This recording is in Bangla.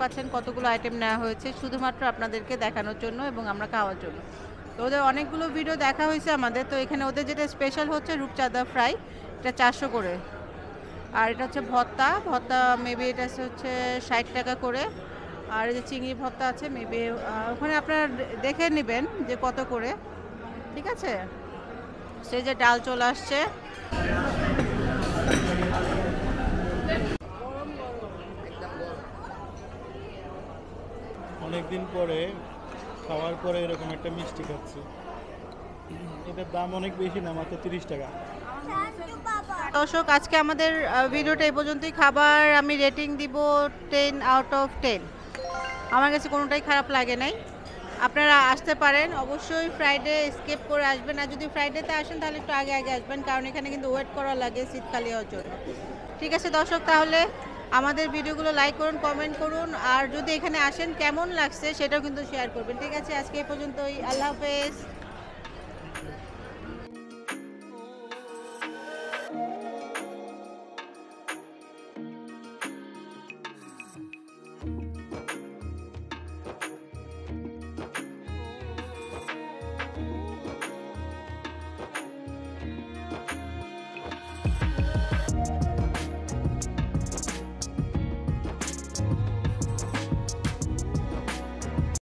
পাচ্ছেন কতগুলো আইটেম নেওয়া হয়েছে শুধুমাত্র আপনাদেরকে দেখানোর জন্য এবং আমরা খাওয়ার জন্য। তো ওদের অনেকগুলো ভিডিও দেখা হয়েছে আমাদের। তো এখানে ওদের যেটা স্পেশাল হচ্ছে রূপচাঁদা ফ্রাই, এটা 400 করে। আর এটা হচ্ছে ভর্তা, ভর্তা মেবি এটা হচ্ছে 60 টাকা করে। আর এই যে চিংড়ি ভর্তা আছে মেবি ওখানে আপনারা দেখে নেবেন যে কত করে। ঠিক আছে, সেই যে ডাল চলে আসছে। অনেকদিন পরে খাওয়ার পরে এরকম একটা মিষ্টি খাচ্ছি। এটার দাম অনেক বেশি না, মাত্র 30 টাকা। দর্শক, আজকে আমাদের ভিডিওটা এই পর্যন্তই। খাবার আমি রেটিং দিব 10 আউট অফ 10। আমার কাছে কোনোটাই খারাপ লাগে নাই। আপনারা আসতে পারেন, অবশ্যই ফ্রাইডে স্কিপ করে আসবেন। আর যদি ফ্রাইডেতে আসেন তাহলে একটু আগে আগে আসবেন, কারণ এখানে কিন্তু ওয়েট করা লাগে সিট খালি হওয়ার জন্য। ঠিক আছে দর্শক, তাহলে আমাদের ভিডিওগুলো লাইক করুন, কমেন্ট করুন, আর যদি এখানে আসেন কেমন লাগছে সেটাও কিন্তু শেয়ার করবেন। ঠিক আছে, আজকে এই পর্যন্তই। আল্লাহ হাফেজ।